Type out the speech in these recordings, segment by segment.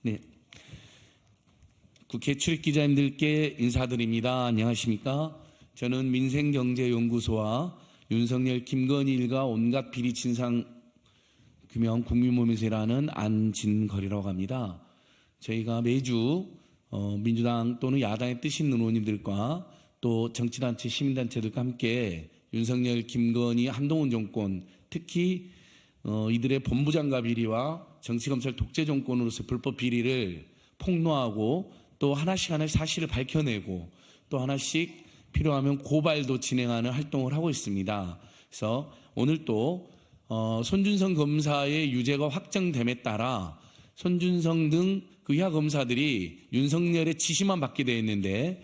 네, 국회 출입기자님들께 인사드립니다. 안녕하십니까? 저는 민생경제연구소와 윤석열, 김건희 일가 온갖 비리 진상 규명 국민모의세라는 안진걸이라고 합니다. 저희가 매주 민주당 또는 야당의 뜻 있는 의원님들과 또 정치단체, 시민단체들과 함께 윤석열, 김건희, 한동훈 정권, 특히 이들의 본부장과 비리와 정치검찰 독재 정권으로서 불법 비리를 폭로하고 또 하나씩 사실을 밝혀내고 또 하나씩 필요하면 고발도 진행하는 활동을 하고 있습니다. 그래서 오늘 또 손준성 검사의 유죄가 확정됨에 따라 손준성 등 그 이하 검사들이 윤석열의 지시만 받게 되어 있는데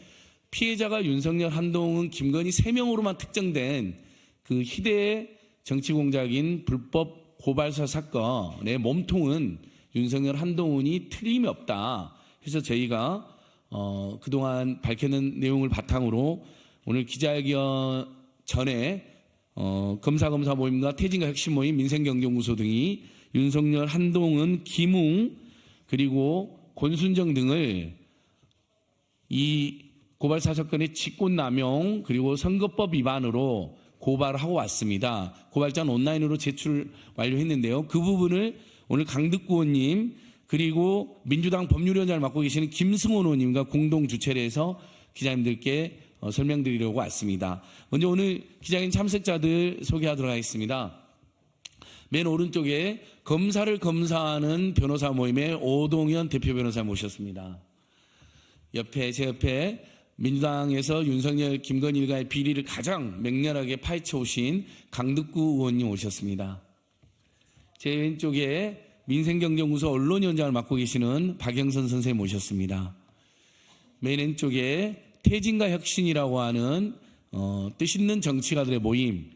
피해자가 윤석열, 한동훈, 김건희 3명으로만 특정된 그 희대의 정치공작인 불법 고발사 사건의 몸통은 윤석열, 한동훈이 틀림이 없다. 그래서 저희가 그동안 밝혀낸 내용을 바탕으로 오늘 기자회견 전에 검사 모임과 태진과 혁신 모임, 민생경제연구소 등이 윤석열, 한동훈, 김웅 그리고 권순정 등을 이 고발사 사건의 직권남용 그리고 선거법 위반으로 고발하고 왔습니다. 고발장 온라인으로 제출 완료했는데요. 그 부분을 오늘 강득구 의원님 그리고 민주당 법률위원장을 맡고 계시는 김승원 의원님과 공동 주최를 해서 기자님들께 설명드리려고 왔습니다. 먼저 오늘 기자회견 참석자들 소개하도록 하겠습니다. 맨 오른쪽에 검사를 검사하는 변호사 모임의 오동현 대표 변호사 모셨습니다. 제 옆에 민주당에서 윤석열, 김건희 일가의 비리를 가장 맹렬하게 파헤쳐 오신 강득구 의원님 오셨습니다. 제 왼쪽에 민생경제연구소 언론위원장을 맡고 계시는 박영선 선생님 모셨습니다. 맨 왼쪽에 태진과 혁신이라고 하는 뜻 있는 정치가들의 모임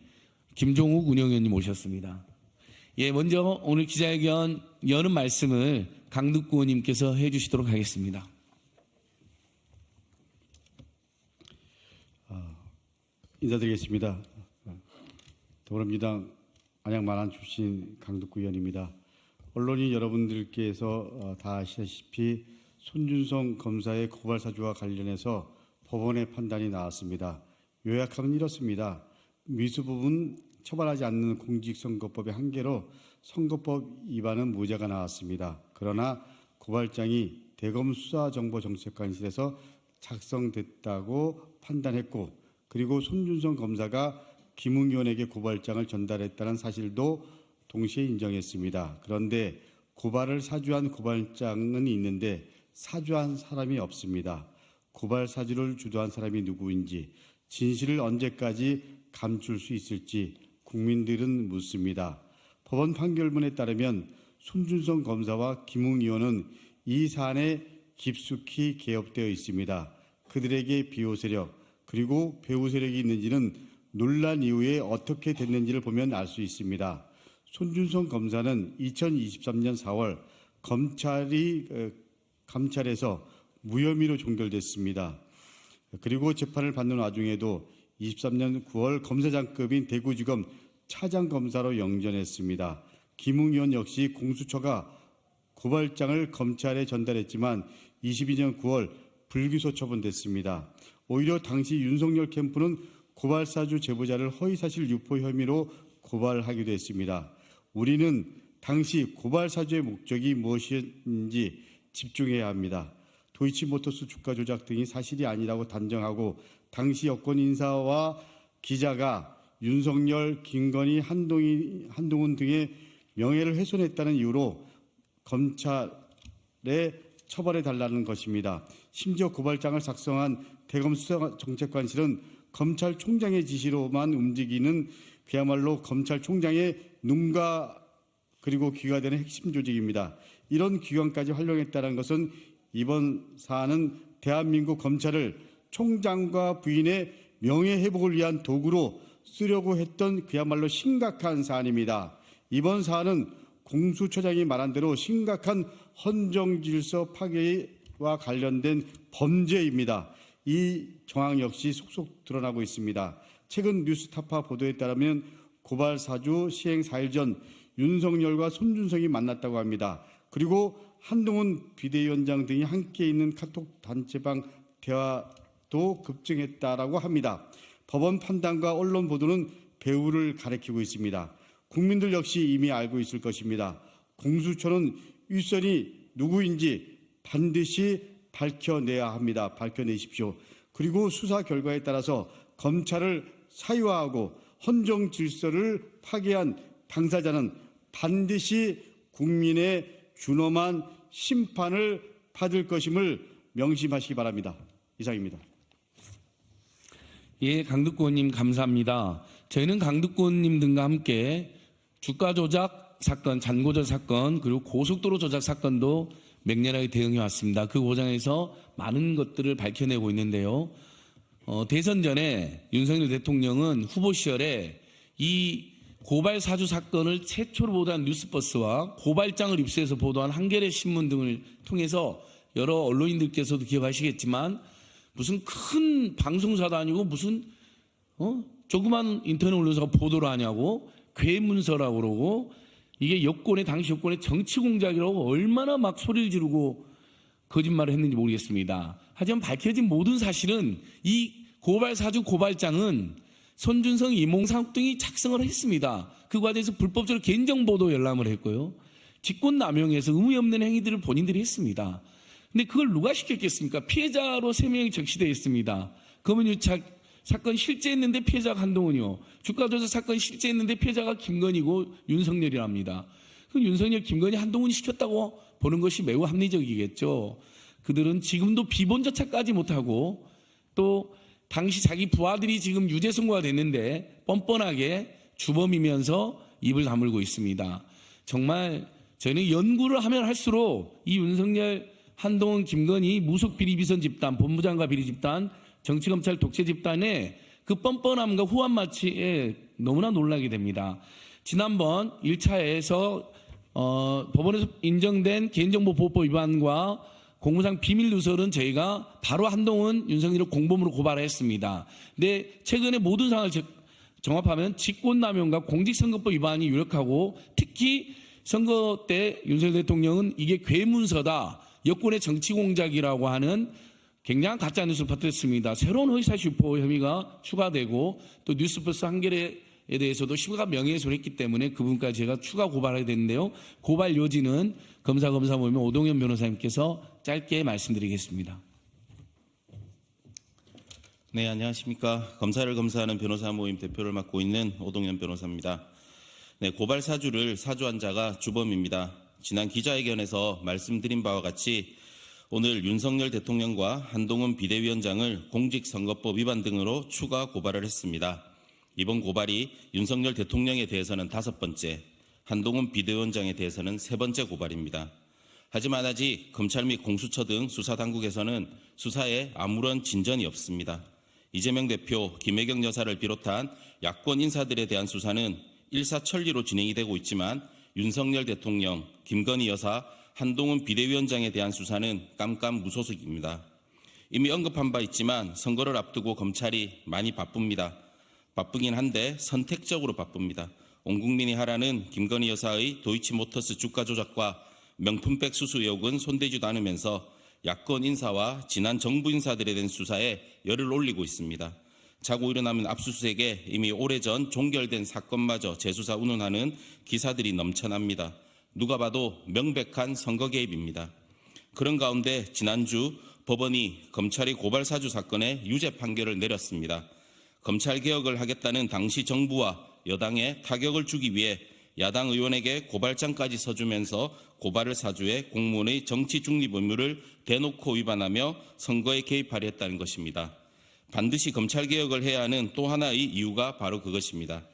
김종욱 운영위원님 모셨습니다. 먼저 오늘 기자회견 여는 말씀을 강득구 의원님께서 해주시도록 하겠습니다. 인사드리겠습니다. 더불어민주당 안양 마산 출신 강득구 의원입니다. 언론인 여러분들께서 다 아시다시피 손준성 검사의 고발 사주와 관련해서 법원의 판단이 나왔습니다. 요약하면 이렇습니다. 미수 부분 처벌하지 않는 공직선거법의 한계로 선거법 위반은 무죄가 나왔습니다. 그러나 고발장이 대검 수사정보정책관실에서 작성됐다고 판단했고 그리고 손준성 검사가 김웅 의원에게 고발장을 전달했다는 사실도 동시에 인정했습니다. 그런데 고발을 사주한 고발장은 있는데 사주한 사람이 없습니다. 고발 사주를 주도한 사람이 누구인지 진실을 언제까지 감출 수 있을지 국민들은 묻습니다. 법원 판결문에 따르면 손준성 검사와 김웅 의원은 이 사안에 깊숙이 개입되어 있습니다. 그들에게 비호 세력 그리고 배후 세력이 있는지는 논란 이후에 어떻게 됐는지를 보면 알 수 있습니다. 손준성 검사는 2023년 4월 감찰에서 무혐의로 종결됐습니다. 그리고 재판을 받는 와중에도 23년 9월 검사장급인 대구지검 차장검사로 영전했습니다. 김웅 의원 역시 공수처가 고발장을 검찰에 전달했지만 22년 9월 불기소 처분됐습니다. 오히려 당시 윤석열 캠프는 고발사주 제보자를 허위사실 유포 혐의로 고발하기도 했습니다. 우리는 당시 고발사주의 목적이 무엇인지 집중해야 합니다. 도이치모터스 주가 조작 등이 사실이 아니라고 단정하고 당시 여권 인사와 기자가 윤석열, 김건희, 한동훈 등의 명예를 훼손했다는 이유로 검찰에 처벌해달라는 것입니다. 심지어 고발장을 작성한 대검 수사정책관실은 검찰총장의 지시로만 움직이는 그야말로 검찰총장의 눈과 그리고 귀가 되는 핵심 조직입니다. 이런 기관까지 활용했다는 것은 이번 사안은 대한민국 검찰을 총장과 부인의 명예회복을 위한 도구로 쓰려고 했던 그야말로 심각한 사안입니다. 이번 사안은 공수처장이 말한 대로 심각한 헌정질서 파괴와 관련된 범죄입니다. 이 정황 역시 속속 드러나고 있습니다. 최근 뉴스타파 보도에 따르면 고발 사주 시행 4일 전 윤석열과 손준성이 만났다고 합니다. 그리고 한동훈 비대위원장 등이 함께 있는 카톡 단체방 대화도 급증했다라고 합니다. 법원 판단과 언론 보도는 배후를 가리키고 있습니다. 국민들 역시 이미 알고 있을 것입니다. 공수처는 윗선이 누구인지 반드시 밝혀내야 합니다. 밝혀내십시오. 그리고 수사 결과에 따라서 검찰을 사유화하고 헌정 질서를 파괴한 당사자는 반드시 국민의 준엄한 심판을 받을 것임을 명심하시기 바랍니다. 이상입니다. 예, 강득구 의원님 감사합니다. 저희는 강득구 의원님 등과 함께 주가 조작 사건, 잔고절 사건, 그리고 고속도로 조작 사건도 맹렬하게 대응해 왔습니다. 그 과정에서 많은 것들을 밝혀내고 있는데요. 대선 전에 윤석열 대통령은 후보 시절에 이 고발 사주 사건을 최초로 보도한 뉴스버스와 고발장을 입수해서 보도한 한겨레 신문 등을 통해서 여러 언론인들께서도 기억하시겠지만 무슨 큰 방송사도 아니고 무슨 조그만 인터넷 언론사가 보도를 하냐고 괴문서라고 그러고 이게 여권의 당시 여권의 정치 공작이라고 얼마나 막 소리를 지르고 거짓말을 했는지 모르겠습니다. 하지만 밝혀진 모든 사실은 이 고발 사주 고발장은 손준성, 이몽상 등이 작성을 했습니다. 그 과정에서 불법적으로 개인정보도 열람을 했고요. 직권남용해서 의미 없는 행위들을 본인들이 했습니다. 근데 그걸 누가 시켰겠습니까? 피해자로 3명이 적시되어 있습니다. 검은유착 사건 실제했는데 피해자가 한동훈이요. 주가조작 사건 실제했는데 피해자가 김건희고 윤석열이랍니다. 그 윤석열, 김건희, 한동훈이 시켰다고 보는 것이 매우 합리적이겠죠. 그들은 지금도 비본조차까지 못하고 또 당시 자기 부하들이 지금 유죄 선고가 됐는데 뻔뻔하게 주범이면서 입을 다물고 있습니다. 정말 저희는 연구를 하면 할수록 이 윤석열, 한동훈, 김건희 무속 비리 비선 집단, 본부장과 비리 집단, 정치검찰 독재 집단의 그 뻔뻔함과 후한마치에 너무나 놀라게 됩니다. 지난번 1차에서 법원에서 인정된 개인정보보호법 위반과 공무상 비밀 누설은 저희가 바로 한동훈, 윤석열을 공범으로 고발했습니다. 근데 최근에 모든 상황을 종합하면 직권남용과 공직선거법 위반이 유력하고 특히 선거 때 윤석열 대통령은 이게 괴문서다, 여권의 정치공작이라고 하는 굉장한 가짜뉴스를 퍼뜨렸습니다. 새로운 허위사실 유포 혐의가 추가되고 또 뉴스버스 한겨레에 대해서도 심각한 명예훼손을 했기 때문에 그분까지 제가 추가 고발해야 되는데요. 고발 요지는 검사 모임 오동현 변호사님께서 짧게 말씀드리겠습니다. 네, 안녕하십니까. 검사를 검사하는 변호사 모임 대표를 맡고 있는 오동현 변호사입니다. 네, 고발 사주를 사주한 자가 주범입니다. 지난 기자회견에서 말씀드린 바와 같이 오늘 윤석열 대통령과 한동훈 비대위원장을 공직선거법 위반 등으로 추가 고발을 했습니다. 이번 고발이 윤석열 대통령에 대해서는 5번째, 한동훈 비대위원장에 대해서는 3번째 고발입니다. 하지만 아직 검찰 및 공수처 등 수사당국에서는 수사에 아무런 진전이 없습니다. 이재명 대표, 김혜경 여사를 비롯한 야권 인사들에 대한 수사는 일사천리로 진행이 되고 있지만 윤석열 대통령, 김건희 여사, 한동훈 비대위원장에 대한 수사는 깜깜무소식입니다. 이미 언급한 바 있지만 선거를 앞두고 검찰이 많이 바쁩니다. 바쁘긴 한데 선택적으로 바쁩니다. 온 국민이 하라는 김건희 여사의 도이치모터스 주가 조작과 명품백 수수 의혹은 손대지도 않으면서 야권 인사와 지난 정부 인사들에 대한 수사에 열을 올리고 있습니다. 자고 일어나면 압수수색에 이미 오래전 종결된 사건마저 재수사 운운하는 기사들이 넘쳐납니다. 누가 봐도 명백한 선거 개입입니다. 그런 가운데 지난주 법원이 검찰이 고발 사주 사건에 유죄 판결을 내렸습니다. 검찰 개혁을 하겠다는 당시 정부와 여당에 타격을 주기 위해 야당 의원에게 고발장까지 써주면서 고발을 사주해 공무원의 정치 중립 의무를 대놓고 위반하며 선거에 개입하려 했다는 것입니다. 반드시 검찰 개혁을 해야 하는 또 하나의 이유가 바로 그것입니다.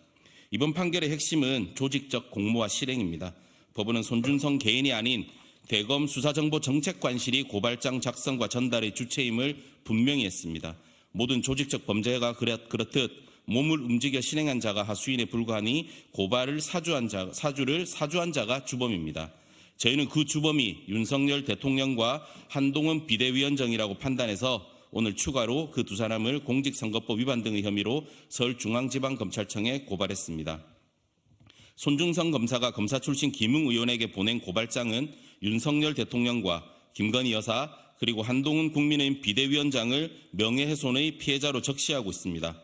이번 판결의 핵심은 조직적 공모와 실행입니다. 법원은 손준성 개인이 아닌 대검 수사정보정책관실이 고발장 작성과 전달의 주체임을 분명히 했습니다. 모든 조직적 범죄가 그렇듯 몸을 움직여 실행한 자가 하수인에 불과하니 고발을 사주를 사주한 자가 주범입니다. 저희는 그 주범이 윤석열 대통령과 한동훈 비대위원장이라고 판단해서 오늘 추가로 그 두 사람을 공직선거법 위반 등의 혐의로 서울중앙지방검찰청에 고발했습니다. 손준성 검사가 검사 출신 김웅의원에게 보낸 고발장은 윤석열 대통령과 김건희 여사 그리고 한동훈 국민의힘 비대위원장을 명예훼손의 피해자로 적시하고 있습니다.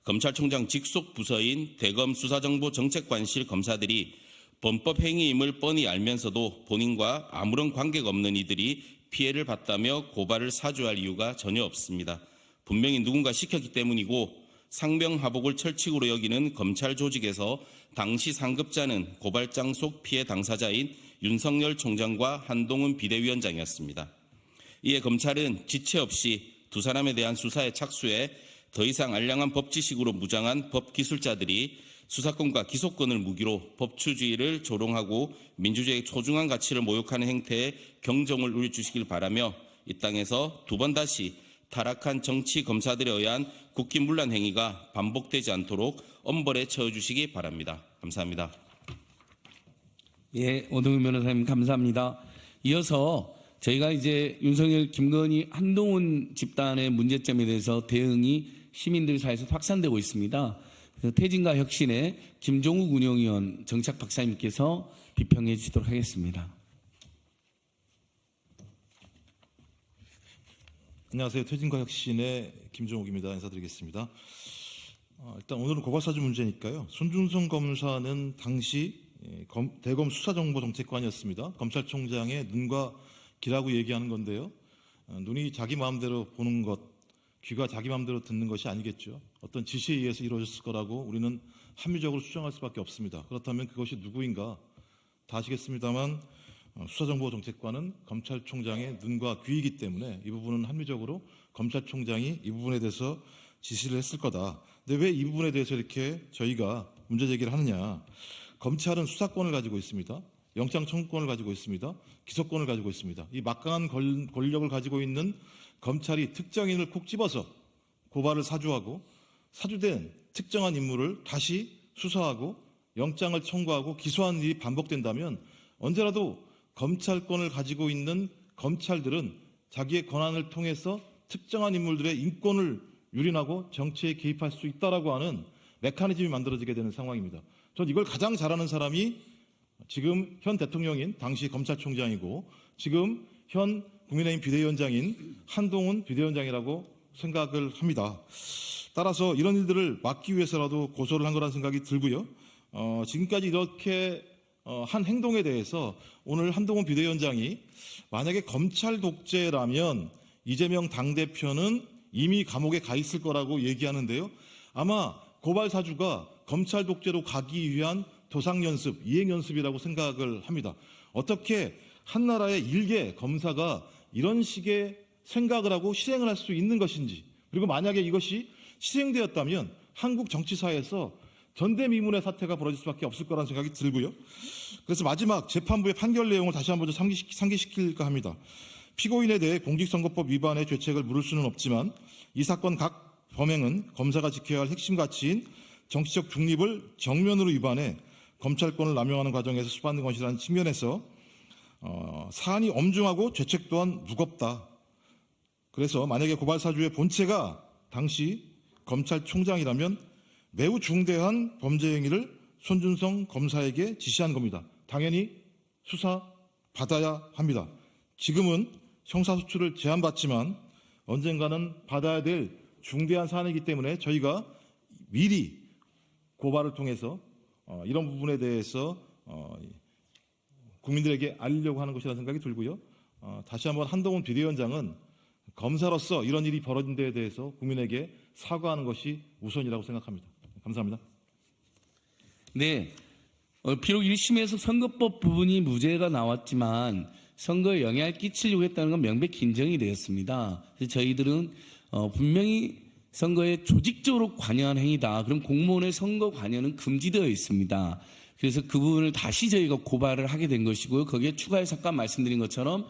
검찰총장 직속 부서인 대검 수사정보정책관실 검사들이 범법 행위임을 뻔히 알면서도 본인과 아무런 관계가 없는 이들이 피해를 봤다며 고발을 사주할 이유가 전혀 없습니다. 분명히 누군가 시켰기 때문이고 상명하복을 철칙으로 여기는 검찰 조직에서 당시 상급자는 고발장 속 피해 당사자인 윤석열 총장과 한동훈 비대위원장이었습니다. 이에 검찰은 지체 없이 두 사람에 대한 수사에 착수해 더 이상 알량한 법지식으로 무장한 법기술자들이 수사권과 기소권을 무기로 법치주의를 조롱하고 민주주의의 소중한 가치를 모욕하는 행태에 경종을 울려주시길 바라며 이 땅에서 두 번 다시 타락한 정치 검사들에 의한 국기문란 행위가 반복되지 않도록 엄벌에 처해주시기 바랍니다. 감사합니다. 예, 오동윤 변호사님 감사합니다. 이어서 저희가 이제 윤석열, 김건희, 한동훈 집단의 문제점에 대해서 대응이 시민들 사이에서 확산되고 있습니다. 그래서 태진과 혁신의 김종욱 운영위원 정책 박사님께서 비평해 주시도록 하겠습니다. 안녕하세요. 퇴진과 혁신의 김종욱입니다. 인사드리겠습니다. 일단 오늘은 고발사주 문제니까요. 손준성 검사는 당시 대검 수사정보정책관이었습니다. 검찰총장의 눈과 귀라고 얘기하는 건데요. 눈이 자기 마음대로 보는 것, 귀가 자기 마음대로 듣는 것이 아니겠죠. 어떤 지시에 의해서 이루어졌을 거라고 우리는 합리적으로 추정할 수밖에 없습니다. 그렇다면 그것이 누구인가 다 아시겠습니다만 수사정보정책관은 검찰총장의 눈과 귀이기 때문에 이 부분은 합리적으로 검찰총장이 이 부분에 대해서 지시를 했을 거다. 근데 왜 이 부분에 대해서 이렇게 저희가 문제 제기를 하느냐. 검찰은 수사권을 가지고 있습니다. 영장 청구권을 가지고 있습니다. 기소권을 가지고 있습니다. 이 막강한 권력을 가지고 있는 검찰이 특정인을 콕 집어서 고발을 사주하고 사주된 특정한 인물을 다시 수사하고 영장을 청구하고 기소하는 일이 반복된다면 언제라도 검찰권을 가지고 있는 검찰들은 자기의 권한을 통해서 특정한 인물들의 인권을 유린하고 정치에 개입할 수 있다라고 하는 메커니즘이 만들어지게 되는 상황입니다. 전 이걸 가장 잘하는 사람이 지금 현 대통령인 당시 검찰총장이고 지금 현 국민의힘 비대위원장인 한동훈 비대위원장이라고 생각을 합니다. 따라서 이런 일들을 막기 위해서라도 고소를 한 거라는 생각이 들고요. 지금까지 이렇게 한 행동에 대해서 오늘 한동훈 비대위원장이 만약에 검찰 독재라면 이재명 당대표는 이미 감옥에 가 있을 거라고 얘기하는데요. 아마 고발 사주가 검찰 독재로 가기 위한 도상연습, 이행연습이라고 생각을 합니다. 어떻게 한 나라의 일개 검사가 이런 식의 생각을 하고 실행을 할 수 있는 것인지, 그리고 만약에 이것이 실행되었다면 한국 정치사에서 전대미문의 사태가 벌어질 수밖에 없을 거라는 생각이 들고요. 그래서 마지막 재판부의 판결 내용을 다시 한번 상기시킬까 합니다. 피고인에 대해 공직선거법 위반의 죄책을 물을 수는 없지만 이 사건 각 범행은 검사가 지켜야 할 핵심 가치인 정치적 중립을 정면으로 위반해 검찰권을 남용하는 과정에서 수반된 것이라는 측면에서 사안이 엄중하고 죄책 또한 무겁다. 그래서 만약에 고발사주의 본체가 당시 검찰총장이라면 매우 중대한 범죄 행위를 손준성 검사에게 지시한 겁니다. 당연히 수사받아야 합니다. 지금은 형사소추를 제한받지만 언젠가는 받아야 될 중대한 사안이기 때문에 저희가 미리 고발을 통해서 이런 부분에 대해서 국민들에게 알리려고 하는 것이라는 생각이 들고요. 다시 한번 한동훈 비대위원장은 검사로서 이런 일이 벌어진 데에 대해서 국민에게 사과하는 것이 우선이라고 생각합니다. 감사합니다. 네, 비록 1심에서 선거법 부분이 무죄가 나왔지만 선거에 영향을 끼치려고 했다는 건 명백히 인정이 되었습니다. 그래서 저희들은 분명히 선거에 조직적으로 관여한 행위다. 그럼 공무원의 선거 관여는 금지되어 있습니다. 그래서 그 부분을 다시 저희가 고발을 하게 된 것이고요. 거기에 추가해서 아까 말씀드린 것처럼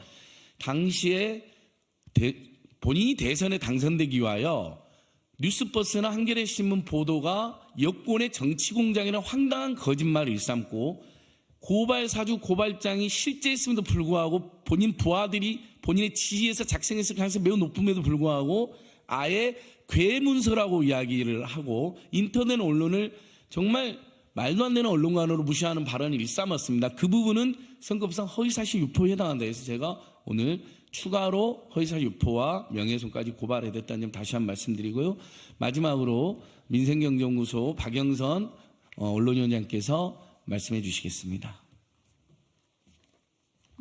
당시에 본인이 대선에 당선되기 위하여 뉴스버스나 한겨레 신문 보도가 여권의 정치공장이라는 황당한 거짓말을 일삼고 고발 사주 고발장이 실제했음에도 불구하고 본인 부하들이 본인의 지지에서 작성했을 가능성이 매우 높음에도 불구하고 아예 괴문서라고 이야기를 하고 인터넷 언론을 정말 말도 안 되는 언론관으로 무시하는 발언을 일삼았습니다. 그 부분은 선거법상 허위사실 유포에 해당한다 해서 제가 오늘 추가로 허위사실 유포와 명예훼손까지 고발해댔다는 점 다시 한번 말씀드리고요. 마지막으로 민생경제연구소 박영선 언론위원장께서 말씀해 주시겠습니다.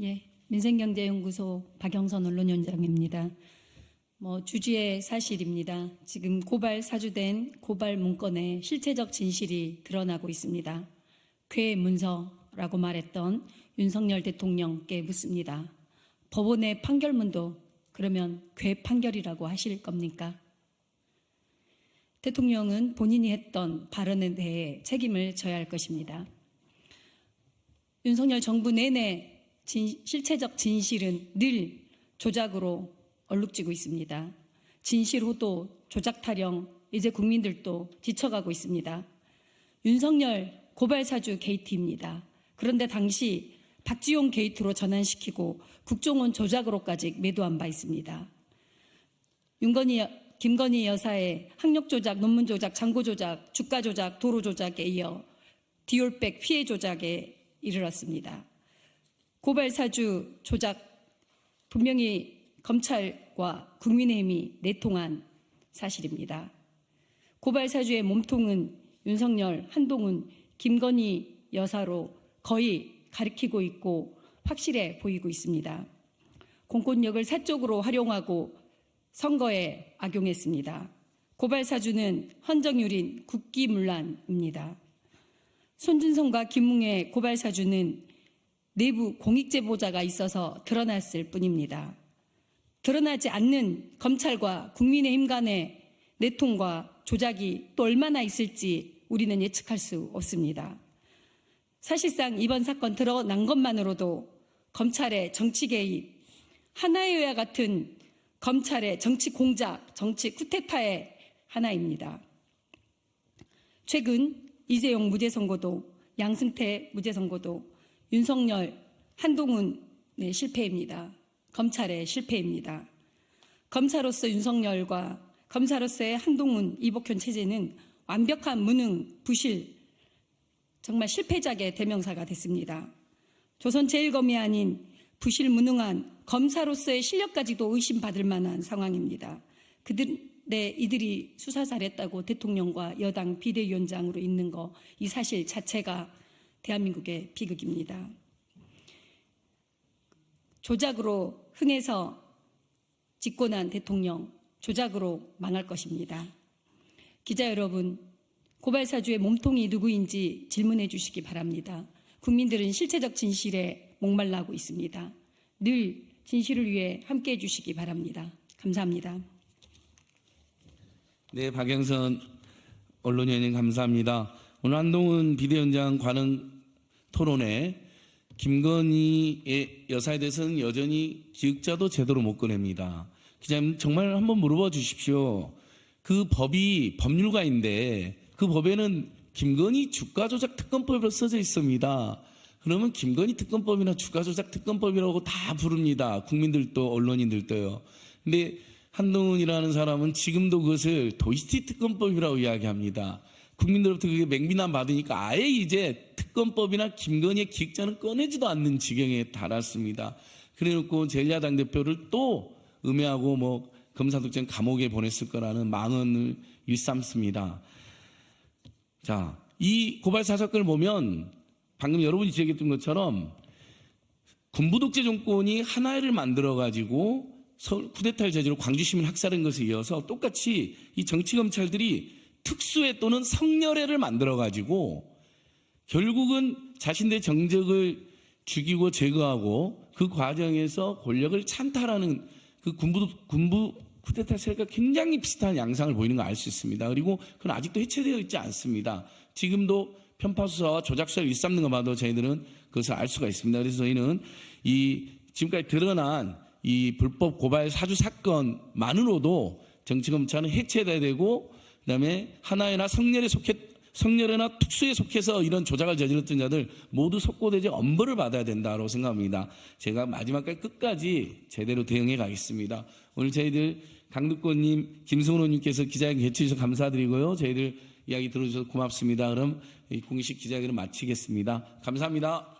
예, 민생경제연구소 박영선 언론위원장입니다. 주지의 사실입니다. 지금 고발 사주된 고발 문건에 실체적 진실이 드러나고 있습니다. 괴문서라고 말했던 윤석열 대통령께 묻습니다. 법원의 판결문도 그러면 괴 판결이라고 하실 겁니까? 대통령은 본인이 했던 발언에 대해 책임을 져야 할 것입니다. 윤석열 정부 내내 실체적 진실은 늘 조작으로 얼룩지고 있습니다. 진실 호도, 조작 타령, 이제 국민들도 지쳐가고 있습니다. 윤석열 고발 사주 게이트입니다. 그런데 당시 박지용 게이트로 전환시키고 국정원 조작으로까지 매도한 바 있습니다. 김건희 여사의 학력 조작, 논문 조작, 장고 조작, 주가 조작, 도로 조작에 이어 디올백 피해 조작에 이르렀습니다. 고발 사주 조작 분명히 검찰과 국민의힘이 내통한 사실입니다. 고발 사주의 몸통은 윤석열, 한동훈, 김건희 여사로 거의 가리키고 있고 확실해 보이고 있습니다. 공권력을 사적으로 활용하고 선거에 악용했습니다. 고발 사주는 헌정유린 국기문란입니다. 손준성과 김웅의 고발 사주는 내부 공익제보자가 있어서 드러났을 뿐입니다. 드러나지 않는 검찰과 국민의힘 간의 내통과 조작이 또 얼마나 있을지 우리는 예측할 수 없습니다. 사실상 이번 사건 드러난 것만으로도 검찰의 정치 개입, 하나의와 같은 검찰의 정치 공작, 정치 쿠데타의 하나입니다. 최근 이재용 무죄 선고도, 양승태 무죄 선고도 윤석열, 한동훈의 실패입니다. 검찰의 실패입니다. 검사로서 윤석열과 검사로서의 한동훈, 이복현 체제는 완벽한 무능, 부실, 정말 실패작의 대명사가 됐습니다. 조선제일검이 아닌 부실 무능한 검사로서의 실력까지도 의심받을 만한 상황입니다. 이들이 수사 잘했다고 대통령과 여당 비대위원장으로 있는 거, 이 사실 자체가 대한민국의 비극입니다. 조작으로 흥해서 집권한 대통령, 조작으로 망할 것입니다. 기자 여러분, 고발사주의 몸통이 누구인지 질문해 주시기 바랍니다. 국민들은 실체적 진실에 목말라하고 있습니다. 늘 진실을 위해 함께해 주시기 바랍니다. 감사합니다. 네, 박영선 언론위원님 감사합니다. 오늘 한동훈 비대위원장 관응 토론회 김건희 여사에 대해서는 여전히 기획자도 제대로 못 꺼냅니다. 기자님 정말 한번 물어봐 주십시오. 그 법이 법률가인데 그 법에는 김건희 주가조작 특검법으로 써져 있습니다. 그러면 김건희 특검법이나 주가조작 특검법이라고 다 부릅니다. 국민들도 언론인들도요. 근데 한동훈이라는 사람은 지금도 그것을 도이치티 특검법이라고 이야기합니다. 국민들로부터 그게 맹비난 받으니까 아예 이제 특검법이나 김건희의 기획자는 꺼내지도 않는 지경에 달았습니다. 그래놓고 제1야당 대표를 또 음해하고 검사독장 감옥에 보냈을 거라는 망언을 일삼습니다. 자, 이 고발사 사건을 보면 방금 여러분이 지적했던 것처럼 군부 독재 정권이 하나를 만들어가지고 쿠데타를 저지르고 광주시민 학살한 것에 이어서 똑같이 이 정치검찰들이 특수회 또는 성렬회를 만들어가지고 결국은 자신들의 정적을 죽이고 제거하고 그 과정에서 권력을 찬탈하는 그 군부 쿠데타 세력과 굉장히 비슷한 양상을 보이는 걸 알 수 있습니다. 그리고 그건 아직도 해체되어 있지 않습니다. 지금도 편파수사와 조작수사를 일삼는 것 봐도 저희들은 그것을 알 수가 있습니다. 그래서 저희는 이 지금까지 드러난 이 불법 고발 사주 사건만으로도 정치검찰은 해체돼야 되고 그다음에 하나회나 성렬회나 특수에 속해서 이런 조작을 저질렀던 자들 모두 속고되지 엄벌을 받아야 된다고 생각합니다. 제가 마지막까지 끝까지 제대로 대응해 가겠습니다. 오늘 저희들 강두권님, 김승훈 의원님께서 기자회견 개최해 주셔서 감사드리고요. 저희들 이야기 들어주셔서 고맙습니다. 그럼 이 공식 기자회견을 마치겠습니다. 감사합니다.